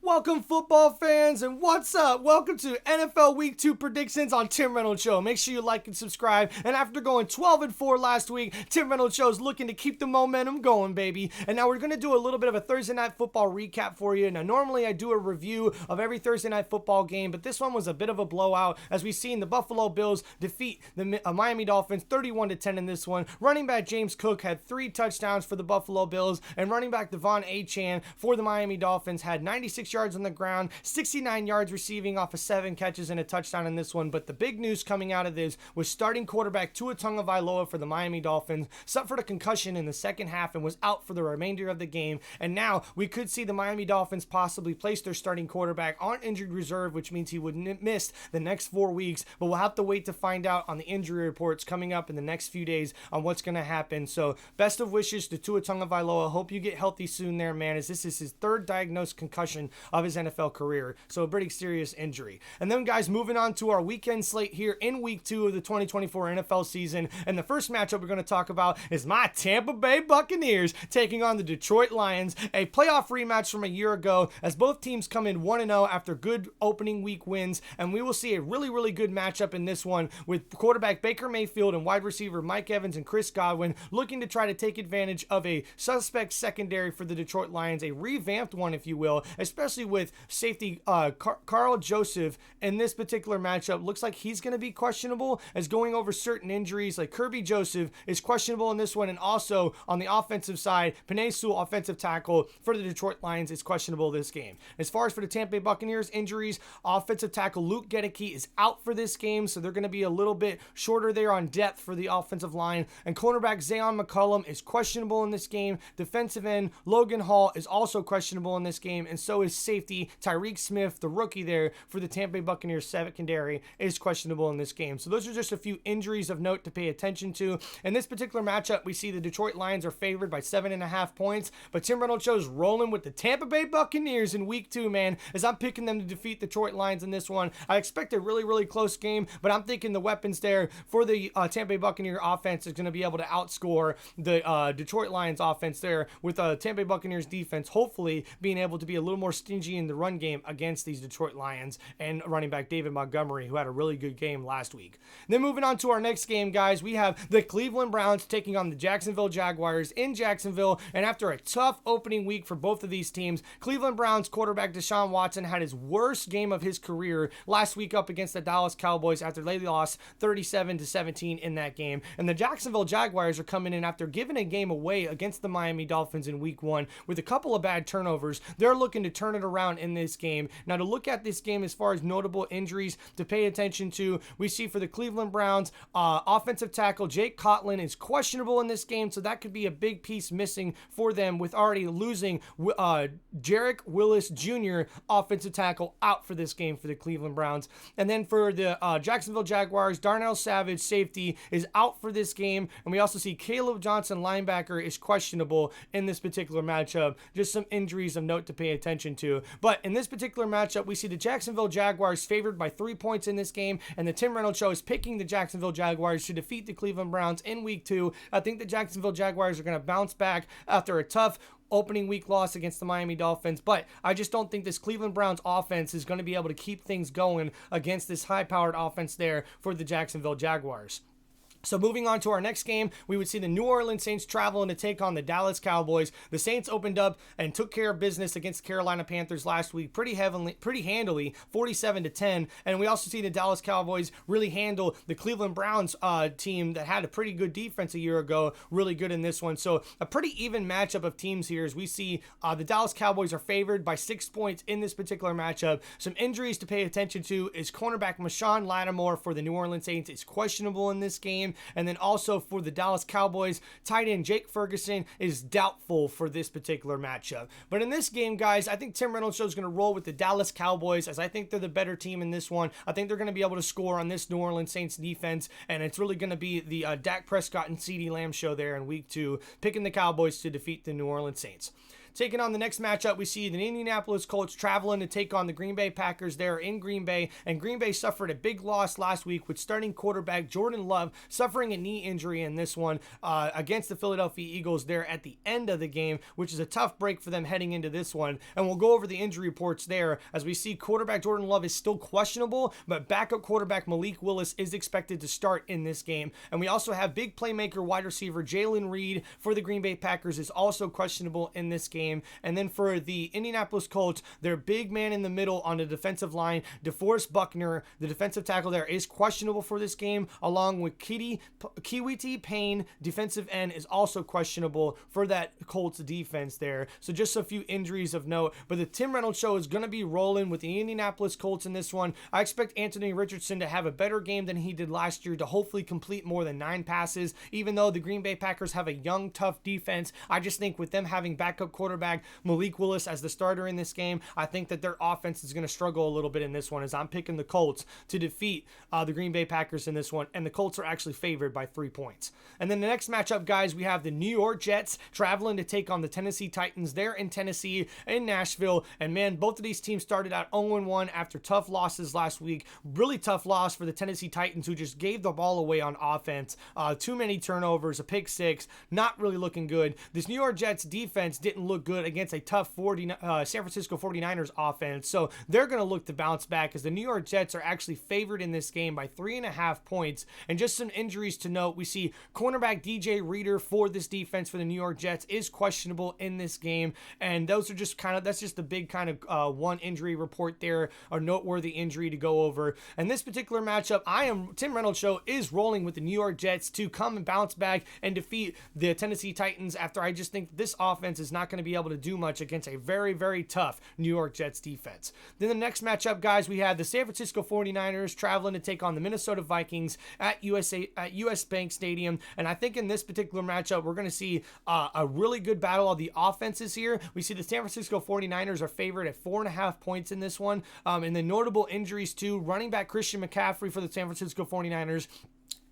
Welcome, football fans, and what's up? Welcome to NFL Week 2 predictions on Tim Reynolds Show. Make sure you like and subscribe. And after going 12-4 last week, Tim Reynolds Show is looking to keep the momentum going, baby. And now we're going to do a little bit of a Thursday Night Football recap for you. Now, normally I do a review of every Thursday Night Football game, but this one was a bit of a blowout as we've seen the Buffalo Bills defeat the Miami Dolphins 31-10 in this one. Running back James Cook had 3 touchdowns for the Buffalo Bills, and running back Devon Achane for the Miami Dolphins had 96 yards on the ground, 69 yards receiving off of 7 catches and a touchdown in this one. But the big news coming out of this was starting quarterback Tua Tagovailoa for the Miami Dolphins suffered a concussion in the second half and was out for the remainder of the game. And now we could see the Miami Dolphins possibly place their starting quarterback on injured reserve, which means he would miss the next 4 weeks. But we'll have to wait to find out on the injury reports coming up in the next few days on what's going to happen. So best of wishes to Tua Tagovailoa. Hope you get healthy soon there, man, as this is his 3rd diagnosed concussion of his NFL career. So a pretty serious injury. And then, guys, moving on to our weekend slate here in week 2 of the 2024 NFL season. And the first matchup we're going to talk about is my Tampa Bay Buccaneers taking on the Detroit Lions, a playoff rematch from a year ago as both teams come in 1-0 after good opening week wins. And we will see a really, really good matchup in this one with quarterback Baker Mayfield and wide receiver Mike Evans and Chris Godwin looking to try to take advantage of a suspect secondary for the Detroit Lions, a revamped one, if you will, especially with safety Carl Joseph in this particular matchup. Looks like he's going to be questionable as going over certain injuries, like Kirby Joseph is questionable in this one, and also on the offensive side, Penei Sewell, offensive tackle for the Detroit Lions, is questionable this game. As far as for the Tampa Bay Buccaneers injuries, offensive tackle Luke Gedeke is out for this game, so they're going to be a little bit shorter there on depth for the offensive line, and cornerback Zayon McCollum is questionable in this game. Defensive end Logan Hall is also questionable in this game, and so is safety Tyreek Smith, the rookie there for the Tampa Bay Buccaneers secondary, is questionable in this game. So those are just a few injuries of note to pay attention to. In this particular matchup, we see the Detroit Lions are favored by 7.5 points, but Tim Reynolds Show's rolling with the Tampa Bay Buccaneers in week 2, man, as I'm picking them to defeat the Detroit Lions in this one. I expect a really, really close game, but I'm thinking the weapons there for the Tampa Bay Buccaneer offense is going to be able to outscore the Detroit Lions offense there, with Tampa Bay Buccaneers defense hopefully being able to be a little more stingy in the run game against these Detroit Lions and running back David Montgomery, who had a really good game last week. Then moving on to our next game, guys, we have the Cleveland Browns taking on the Jacksonville Jaguars in Jacksonville. And after a tough opening week for both of these teams, Cleveland Browns quarterback Deshaun Watson had his worst game of his career last week up against the Dallas Cowboys after they lost 37-17 in that game. And the Jacksonville Jaguars are coming in after giving a game away against the Miami Dolphins in week 1 with a couple of bad turnovers. They're looking to turn it around in this game. Now, to look at this game as far as notable injuries to pay attention to, we see for the Cleveland Browns, offensive tackle Jake Cotlin is questionable in this game, so that could be a big piece missing for them, with already losing Jarek Willis Jr., offensive tackle, out for this game for the Cleveland Browns. And then for the Jacksonville Jaguars, Darnell Savage, safety, is out for this game, and we also see Caleb Johnson, linebacker, is questionable in this particular matchup. Just some injuries of note to pay attention to. But in this particular matchup, we see the Jacksonville Jaguars favored by 3 points in this game, and the Tim Reynolds Show is picking the Jacksonville Jaguars to defeat the Cleveland Browns in week 2. I think the Jacksonville Jaguars are going to bounce back after a tough opening week loss against the Miami Dolphins, but I just don't think this Cleveland Browns offense is going to be able to keep things going against this high-powered offense there for the Jacksonville Jaguars. So moving on to our next game, we would see the New Orleans Saints traveling to take on the Dallas Cowboys. The Saints opened up and took care of business against the Carolina Panthers last week pretty handily, 47-10. And we also see the Dallas Cowboys really handle the Cleveland Browns team that had a pretty good defense a year ago, really good in this one. So a pretty even matchup of teams here, as we see the Dallas Cowboys are favored by 6 points in this particular matchup. Some injuries to pay attention to is cornerback Marshawn Lattimore for the New Orleans Saints is questionable in this game. And then also for the Dallas Cowboys, tight end Jake Ferguson is doubtful for this particular matchup. But in this game, guys, I think Tim Reynolds Show is going to roll with the Dallas Cowboys, as I think they're the better team in this one. I think they're going to be able to score on this New Orleans Saints defense, and it's really going to be the Dak Prescott and CeeDee Lamb show there in week 2, picking the Cowboys to defeat the New Orleans Saints. Taking on the next matchup, we see the Indianapolis Colts traveling to take on the Green Bay Packers there in Green Bay, and Green Bay suffered a big loss last week with starting quarterback Jordan Love suffering a knee injury in this one against the Philadelphia Eagles there at the end of the game, which is a tough break for them heading into this one. And we'll go over the injury reports there as we see quarterback Jordan Love is still questionable, but backup quarterback Malik Willis is expected to start in this game. And we also have big playmaker wide receiver Jalen Reed for the Green Bay Packers is also questionable in this game. And then for the Indianapolis Colts, their big man in the middle on the defensive line, DeForest Buckner, the defensive tackle there, is questionable for this game, along with Kiwiti Payne, defensive end, is also questionable for that Colts defense there. So just a few injuries of note, but the Tim Reynolds Show is going to be rolling with the Indianapolis Colts in this one. I expect Anthony Richardson to have a better game than he did last year to hopefully complete more than 9 passes, even though the Green Bay Packers have a young, tough defense. I just think with them having backup quarterback Malik Willis as the starter in this game, I think that their offense is going to struggle a little bit in this one, as I'm picking the Colts to defeat the Green Bay Packers in this one, and the Colts are actually favored by 3 points. And then the next matchup, guys, we have the New York Jets traveling to take on the Tennessee Titans there in Tennessee, in Nashville, and man, both of these teams started out 0-1 after tough losses last week. Really tough loss for the Tennessee Titans, who just gave the ball away on offense. Too many turnovers, a pick six, not really looking good. This New York Jets defense didn't look good against a tough San Francisco 49ers offense, so they're going to look to bounce back as the New York Jets are actually favored in this game by 3.5 points. And just some injuries to note, we see cornerback DJ Reader for this defense for the New York Jets is questionable in this game, and those are just that's just the big kind of one injury report there, a noteworthy injury to go over. And this particular matchup, Tim Reynolds Show is rolling with the New York Jets to come and bounce back and defeat the Tennessee Titans, after I just think this offense is not going to be able to do much against a very, very tough New York Jets defense. Then the next matchup, guys, we have the San Francisco 49ers traveling to take on the Minnesota Vikings at US Bank Stadium. And I think in this particular matchup, we're going to see a really good battle of the offenses here. We see the San Francisco 49ers are favored at 4.5 points in this one. And the notable injuries too, running back Christian McCaffrey for the San Francisco 49ers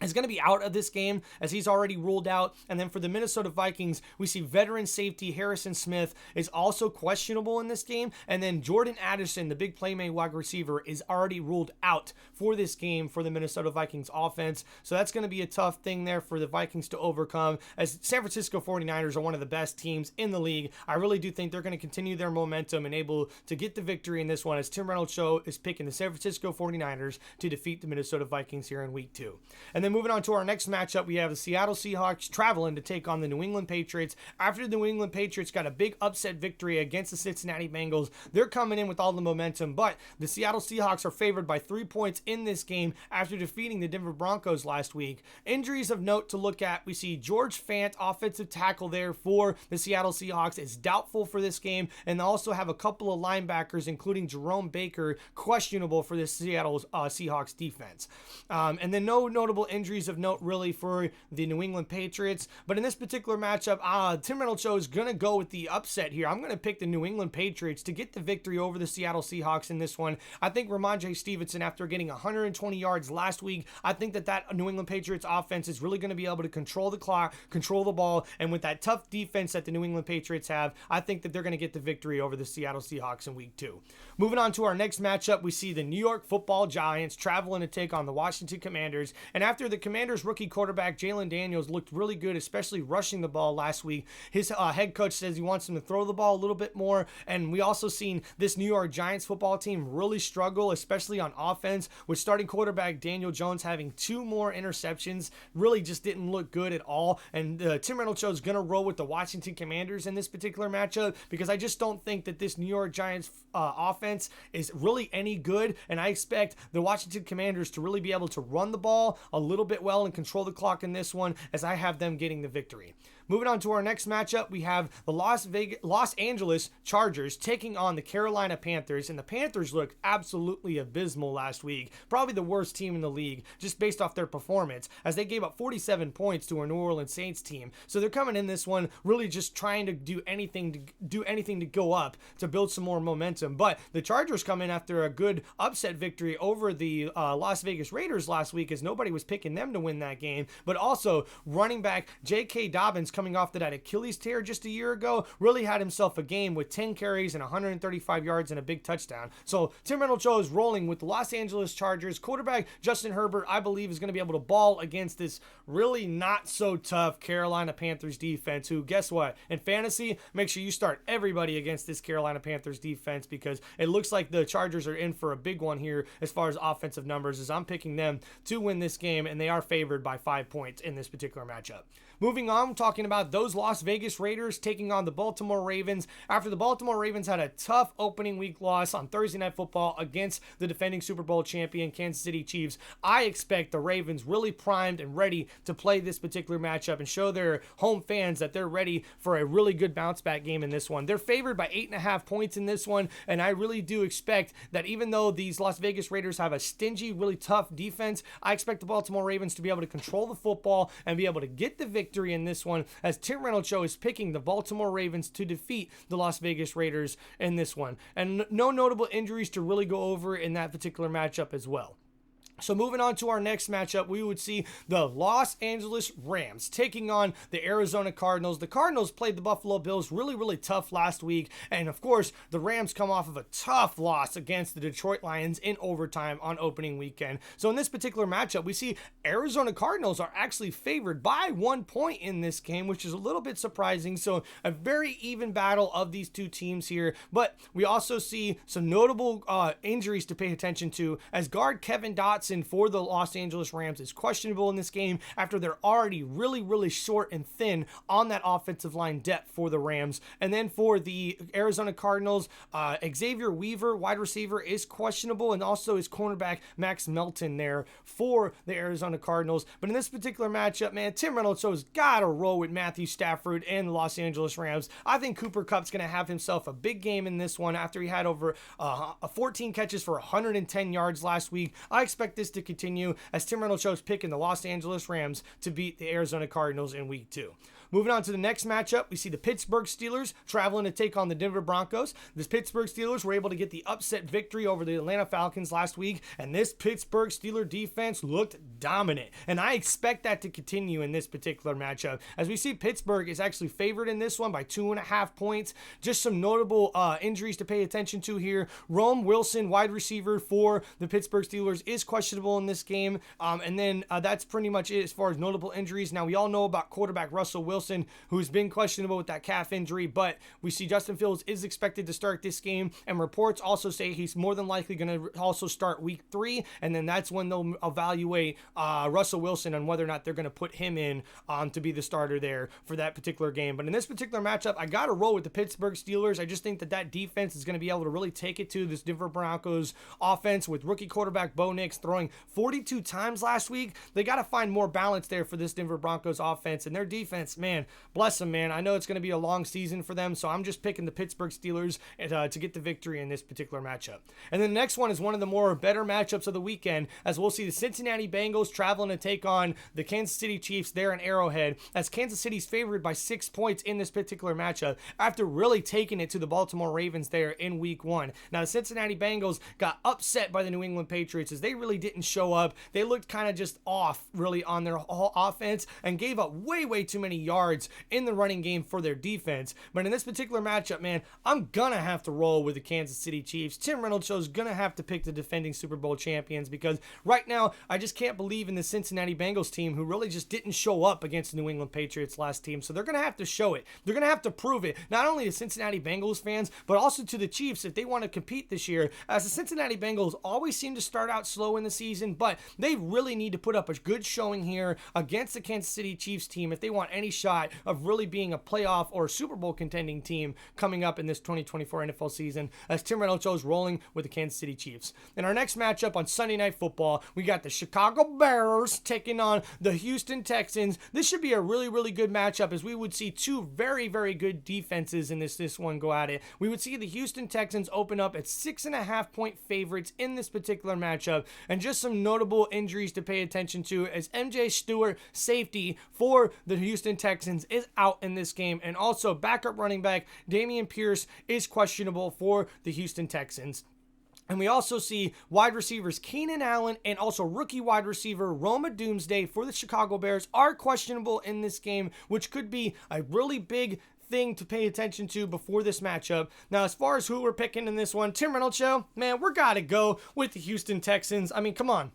is going to be out of this game as he's already ruled out. And then for the Minnesota Vikings, we see veteran safety Harrison Smith is also questionable in this game. And then Jordan Addison, the big playmaker wide receiver, is already ruled out for this game for the Minnesota Vikings offense. So that's going to be a tough thing there for the Vikings to overcome, as San Francisco 49ers are one of the best teams in the league. I really do think they're going to continue their momentum and able to get the victory in this one, as Tim Reynolds Show is picking the San Francisco 49ers to defeat the Minnesota Vikings here in week 2. And then moving on to our next matchup, we have the Seattle Seahawks traveling to take on the New England Patriots. After the New England Patriots got a big upset victory against the Cincinnati Bengals, they're coming in with all the momentum, but the Seattle Seahawks are favored by 3 points in this game after defeating the Denver Broncos last week. Injuries of note to look at, we see George Fant, offensive tackle there for the Seattle Seahawks, is doubtful for this game, and they also have a couple of linebackers, including Jerome Baker, questionable for the Seattle Seahawks defense. And then no notable injuries of note really for the New England Patriots. But in this particular matchup, Tim Reynolds Show is going to go with the upset here. I'm going to pick the New England Patriots to get the victory over the Seattle Seahawks in this one. I think Ramondre Stevenson, after getting 120 yards last week, I think that New England Patriots offense is really going to be able to control the clock, control the ball, and with that tough defense that the New England Patriots have, I think that they're going to get the victory over the Seattle Seahawks in week 2. Moving on to our next matchup, we see the New York Football Giants traveling to take on the Washington Commanders. And after the Commanders rookie quarterback Jalen Daniels looked really good, especially rushing the ball last week, his head coach says he wants him to throw the ball a little bit more. And we also seen this New York Giants football team really struggle, especially on offense, with starting quarterback Daniel Jones having 2 more interceptions. Really just didn't look good at all. And Tim Reynolds Show is going to roll with the Washington Commanders in this particular matchup, because I just don't think that this New York Giants offense is really any good, and I expect the Washington Commanders to really be able to run the ball a little bit well and control the clock in this one, as I have them getting the victory. Moving on to our next matchup, we have the Los Angeles Chargers taking on the Carolina Panthers, and the Panthers looked absolutely abysmal last week. Probably the worst team in the league, just based off their performance, as they gave up 47 points to a New Orleans Saints team. So they're coming in this one really just trying to do anything to go up to build some more momentum. But the Chargers come in after a good upset victory over the Las Vegas Raiders last week, as nobody was picking picking them to win that game. But also, running back J.K. Dobbins, coming off that Achilles tear just a year ago, really had himself a game with 10 carries and 135 yards and a big touchdown. So Tim Reynolds Show is rolling with the Los Angeles Chargers. Quarterback Justin Herbert, I believe, is going to be able to ball against this really not so tough Carolina Panthers defense, who, guess what? In fantasy, make sure you start everybody against this Carolina Panthers defense, because it looks like the Chargers are in for a big one here as far as offensive numbers, as I'm picking them to win this game, and they are favored by 5 points in this particular matchup. Moving on, talking about those Las Vegas Raiders taking on the Baltimore Ravens. After the Baltimore Ravens had a tough opening week loss on Thursday Night Football against the defending Super Bowl champion Kansas City Chiefs, I expect the Ravens really primed and ready to play this particular matchup and show their home fans that they're ready for a really good bounce back game in this one. They're favored by 8.5 points in this one, and I really do expect that even though these Las Vegas Raiders have a stingy, really tough defense, I expect the Baltimore Ravens to be able to control the football and be able to get the victory in this one, as Tim Reynolds Show is picking the Baltimore Ravens to defeat the Las Vegas Raiders in this one. And no notable injuries to really go over in that particular matchup as well. So moving on to our next matchup, we would see the Los Angeles Rams taking on the Arizona Cardinals. The Cardinals played the Buffalo Bills really tough last week. And of course, the Rams come off of a tough loss against the Detroit Lions in overtime on opening weekend. So in this particular matchup, we see Arizona Cardinals are actually favored by 1 point in this game, which is a little bit surprising. So a very even battle of these two teams here. But we also see some notable injuries to pay attention to, as guard Kevin Dotson for the Los Angeles Rams is questionable in this game after they're already really short and thin on that offensive line depth for the Rams. And then for the Arizona Cardinals, Xavier Weaver, wide receiver, is questionable, and also his cornerback Max Melton there for the Arizona Cardinals. But in this particular matchup, man, Tim Reynolds Show's got to roll with Matthew Stafford and the Los Angeles Rams. I think Cooper Kupp's going to have himself a big game in this one after he had over 14 catches for 110 yards last week. I expect this to continue, as Tim Reynolds Show's picking the Los Angeles Rams to beat the Arizona Cardinals in week 2. Moving on to the next matchup, we see the Pittsburgh Steelers traveling to take on the Denver Broncos. The Pittsburgh Steelers were able to get the upset victory over the Atlanta Falcons last week, and this Pittsburgh Steelers defense looked dominant. And I expect that to continue in this particular matchup, as we see Pittsburgh is actually favored in this one by 2.5 points. Just some notable injuries to pay attention to here. Rome Wilson, wide receiver for the Pittsburgh Steelers, is questionable in this game. And then that's pretty much it as far as notable injuries. Now, we all know about quarterback Russell Wilson, who's been questionable with that calf injury, but we see Justin Fields is expected to start this game, and reports also say he's more than likely going to also start week 3, and then that's when they'll evaluate Russell Wilson on whether or not they're going to put him in to be the starter there for that particular game. But in this particular matchup, I got to roll with the Pittsburgh Steelers. I just think that defense is going to be able to really take it to this Denver Broncos offense, with rookie quarterback Bo Nix throwing 42 times last week. They got to find more balance there for this Denver Broncos offense, and their defense, man, bless them, man. I know it's going to be a long season for them, so I'm just picking the Pittsburgh Steelers to get the victory in this particular matchup. And then the next one is one of the more better matchups of the weekend, as we'll see the Cincinnati Bengals traveling to take on the Kansas City Chiefs there in Arrowhead, as Kansas City's favored by 6 points in this particular matchup after really taking it to the Baltimore Ravens there in week 1. Now, the Cincinnati Bengals got upset by the New England Patriots, as they really didn't show up. They looked kind of just off really on their whole offense and gave up way too many yards in the running game for their defense. But in this particular matchup, man, I'm gonna have to roll with the Kansas City Chiefs. Tim Reynolds Show's gonna have to pick the defending Super Bowl champions, because right now I just can't believe in the Cincinnati Bengals team, who really just didn't show up against the New England Patriots last team. So they're gonna have to show it. They're gonna have to prove it, not only to Cincinnati Bengals fans, but also to the Chiefs if they want to compete this year, as the Cincinnati Bengals always seem to start out slow in the season, but they really need to put up a good showing here against the Kansas City Chiefs team if they want any shot of really being a playoff or Super Bowl contending team coming up in this 2024 NFL season, as Tim Reynolds Show's rolling with the Kansas City Chiefs. In our next matchup on Sunday Night Football, we got the Chicago Bears taking on the Houston Texans. This should be a really good matchup, as we would see two very good defenses in this one go at it. We would see the Houston Texans open up at 6.5 point favorites in this particular matchup, and just some notable injuries to pay attention to, as MJ Stewart, safety for the Houston Texans, is out in this game, and also backup running back Dameon Pierce is questionable for the Houston Texans. And we also see wide receivers Keenan Allen and also rookie wide receiver Roma Doomsday for the Chicago Bears are questionable in this game, which could be a really big thing to pay attention to before this matchup. Now, as far as who we're picking in this one, Tim Reynolds Show, man, we're got to go with the Houston Texans. I mean, come on.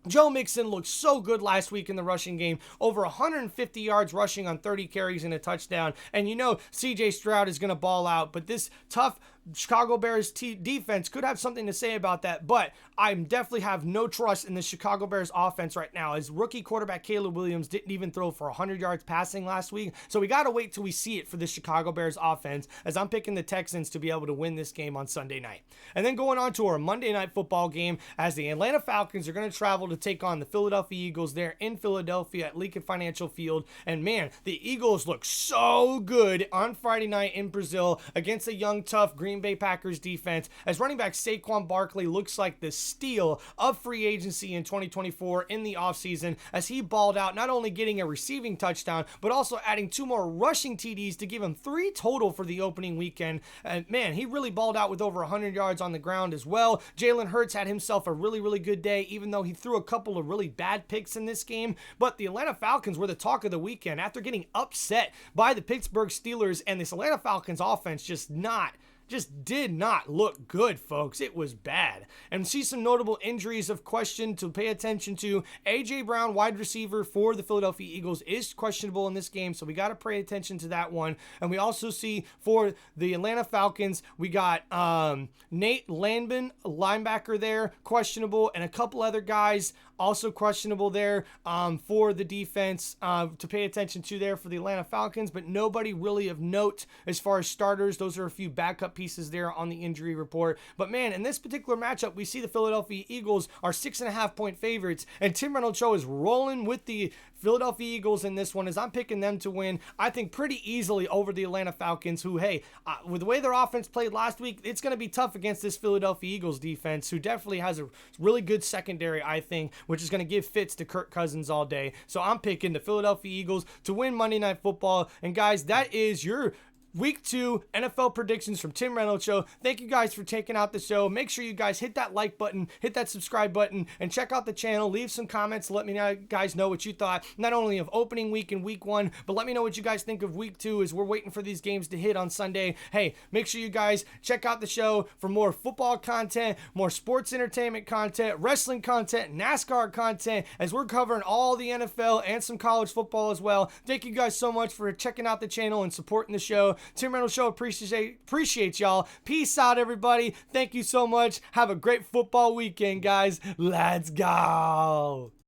Joe Mixon looked so good last week in the rushing game, over 150 yards rushing on 30 carries and a touchdown. And you know CJ Stroud is going to ball out, but this tough Chicago Bears defense could have something to say about that, but I definitely have no trust in the Chicago Bears offense right now, as rookie quarterback Caleb Williams didn't even throw for 100 yards passing last week, so we got to wait till we see it for the Chicago Bears offense, as I'm picking the Texans to be able to win this game on Sunday night. And then going on to our Monday Night Football game, as the Atlanta Falcons are going to travel to take on the Philadelphia Eagles there in Philadelphia at Lincoln Financial Field, and man, the Eagles look so good on Friday night in Brazil against a young, tough Green Bay Packers defense, as running back Saquon Barkley looks like the steal of free agency in 2024 in the offseason, as he balled out, not only getting a receiving touchdown, but also adding 2 more rushing TDs to give him 3 total for the opening weekend. And man, he really balled out with over 100 yards on the ground as well. Jalen Hurts had himself a really, really good day, even though he threw a couple of really bad picks in this game. But the Atlanta Falcons were the talk of the weekend after getting upset by the Pittsburgh Steelers, and this Atlanta Falcons offense just did not look good, folks. It was bad. And see some notable injuries of question to pay attention to. A.J. Brown, wide receiver for the Philadelphia Eagles, is questionable in this game, so we got to pay attention to that one. And we also see for the Atlanta Falcons, we got Nate Landman, linebacker there, questionable, and a couple other guys also questionable there for the defense to pay attention to there for the Atlanta Falcons, but nobody really of note as far as starters. Those are a few backup pieces there on the injury report. But man, in this particular matchup, we see the Philadelphia Eagles are 6.5-point favorites, and Tim Reynolds Show is rolling with the Philadelphia Eagles in this one, as I'm picking them to win, I think, pretty easily over the Atlanta Falcons, who, hey, with the way their offense played last week, it's going to be tough against this Philadelphia Eagles defense, who definitely has a really good secondary, I think, which is going to give fits to Kirk Cousins all day. So I'm picking the Philadelphia Eagles to win Monday Night Football. And guys, that is your Week 2 NFL predictions from Tim Reynolds Show. Thank you guys for checking out the show. Make sure you guys hit that like button, hit that subscribe button, and check out the channel. Leave some comments. Let me guys know what you thought, not only of opening week and week 1, but let me know what you guys think of week 2 as we're waiting for these games to hit on Sunday. Hey, make sure you guys check out the show for more football content, more sports entertainment content, wrestling content, NASCAR content, as we're covering all the NFL and some college football as well. Thank you guys so much for checking out the channel and supporting the show. Tim Reynolds Show appreciates y'all. Peace out, everybody. Thank you so much. Have a great football weekend, guys. Let's go.